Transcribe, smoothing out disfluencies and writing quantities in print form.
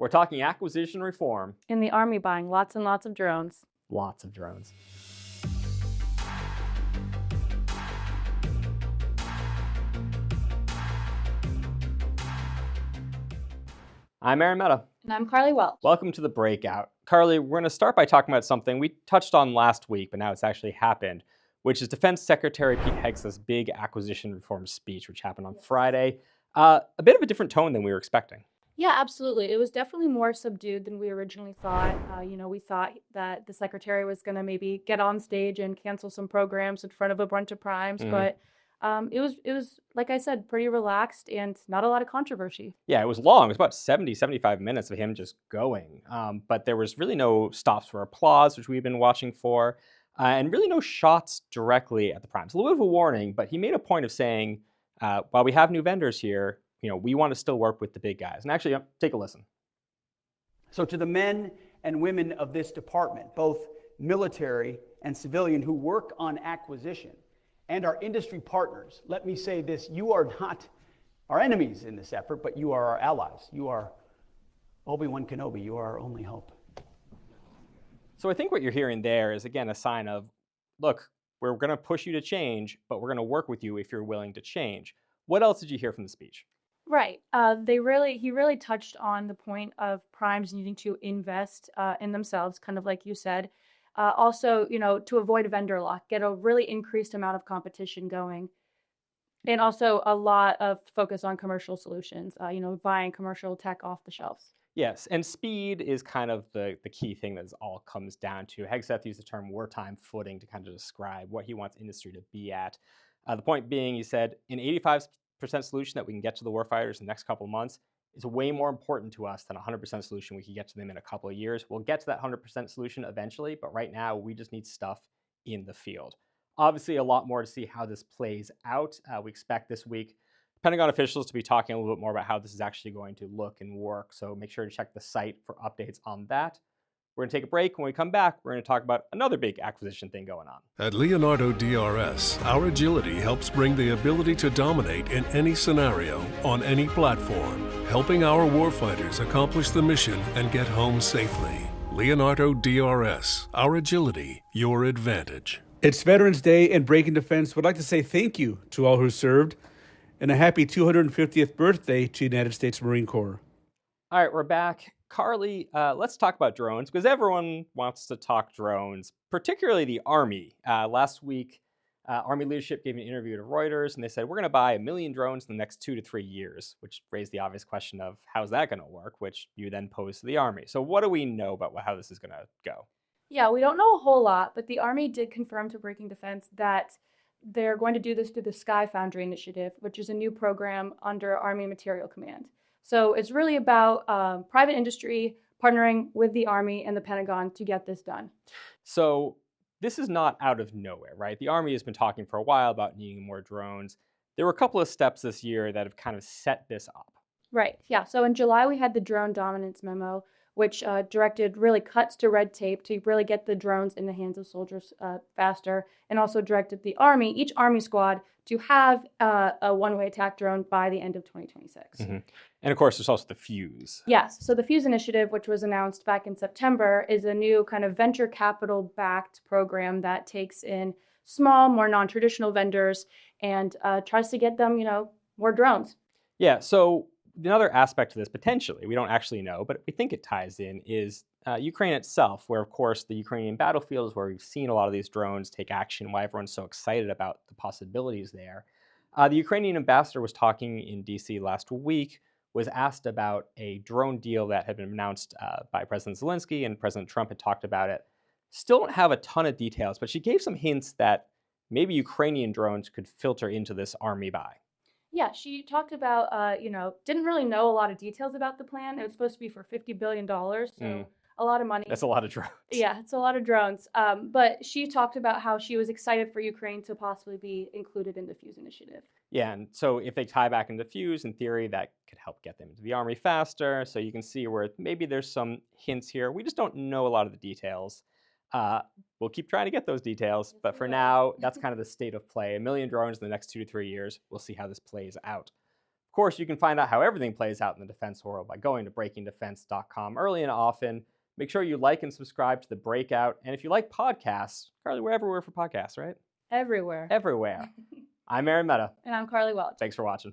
We're talking acquisition reform. In the Army, buying lots and lots of drones. Lots of drones. I'm Mehta. And I'm Carley Welch. Welcome to The Breakout. Carley, we're going to start by talking about something we touched on last week, but now it's actually happened, which is Defense Secretary Pete Hegseth's big acquisition reform speech, which happened on Friday. A bit of a different tone than we were expecting. Yeah, absolutely. It was definitely more subdued than we originally thought. We thought that the secretary was going to maybe get on stage and cancel some programs in front of a bunch of primes, but it was, like I said, pretty relaxed and not a lot of controversy. Yeah, it was long. It was about 75 minutes of him just going. But there was really no stops for applause, which we've been watching for, and really no shots directly at the primes. A little bit of a warning, but he made a point of saying, while we have new vendors here, we want to still work with the big guys. And actually, take a listen. So to the men and women of this department, both military and civilian who work on acquisition, and our industry partners, let me say this: you are not our enemies in this effort, but you are our allies. You are Obi-Wan Kenobi. You are our only hope. So I think what you're hearing there is, again, a sign of, look, we're going to push you to change, but we're going to work with you if you're willing to change. What else did you hear from the speech? Right. He really touched on the point of primes needing to invest in themselves, kind of like you said. Also, to avoid vendor lock, get a really increased amount of competition going. And also a lot of focus on commercial solutions, buying commercial tech off the shelves. Yes, and speed is kind of the key thing that this all comes down to. Hegseth used the term wartime footing to kind of describe what he wants industry to be at. The point being, he said, an 85% solution that we can get to the warfighters in the next couple of months is way more important to us than a 100% solution we can get to them in a couple of years. We'll get to that 100% solution eventually, but right now we just need stuff in the field. Obviously, a lot more to see how this plays out. We expect this week Pentagon officials to be talking a little bit more about how this is actually going to look and work, so make sure to check the site for updates on that. We're going to take a break. When we come back, we're going to talk about another big acquisition thing going on. At Leonardo DRS, our agility helps bring the ability to dominate in any scenario, on any platform, helping our warfighters accomplish the mission and get home safely. Leonardo DRS, our agility, your advantage. It's Veterans Day, and Breaking Defense would like to say thank you to all who served, and a happy 250th birthday to the United States Marine Corps. All right, we're back. Carley, let's talk about drones, because everyone wants to talk drones, particularly the Army. Last week, Army leadership gave an interview to Reuters, and they said, we're going to buy 1 million drones in the next 2 to 3 years, which raised the obvious question of how's that going to work, which you then pose to the Army. So what do we know about how this is going to go? Yeah, we don't know a whole lot, but the Army did confirm to Breaking Defense that they're going to do this through the SkyFoundry initiative, which is a new program under Army Materiel Command. So it's really about private industry partnering with the Army and the Pentagon to get this done. So this is not out of nowhere, right? The Army has been talking for a while about needing more drones. There were a couple of steps this year that have kind of set this up. Right, yeah. So in July, we had the drone dominance memo, which directed really cuts to red tape to really get the drones in the hands of soldiers faster, and also directed the Army, each Army squad, to have a one-way attack drone by the end of 2026. Mm-hmm. And of course, there's also the FUZE. Yes, so the FUZE initiative, which was announced back in September, is a new kind of venture capital-backed program that takes in small, more non-traditional vendors and tries to get them, more drones. Yeah, so another aspect to this, potentially, we don't actually know, but we think it ties in, is Ukraine itself, where, of course, the Ukrainian battlefield is where we've seen a lot of these drones take action, why everyone's so excited about the possibilities there. The Ukrainian ambassador was talking in D.C. last week, was asked about a drone deal that had been announced by President Zelensky, and President Trump had talked about it. Still don't have a ton of details, but she gave some hints that maybe Ukrainian drones could filter into this Army buy. Yeah, she talked about, didn't really know a lot of details about the plan. It was supposed to be for $50 billion, so a lot of money. That's a lot of drones. Yeah, it's a lot of drones. But she talked about how she was excited for Ukraine to possibly be included in the FUZE initiative. Yeah, and so if they tie back into FUZE, in theory, that could help get them into the Army faster. So you can see where maybe there's some hints here. We just don't know a lot of the details. We'll keep trying to get those details, but for now, that's kind of the state of play. 1 million drones in the next 2 to 3 years. We'll see how this plays out. Of course, you can find out how everything plays out in the defense world by going to breakingdefense.com early and often. Make sure you like and subscribe to The Breakout. And if you like podcasts, Carly, we're everywhere for podcasts, right? Everywhere. Everywhere. I'm Aaron Mehta. And I'm Carley Welch. Thanks for watching.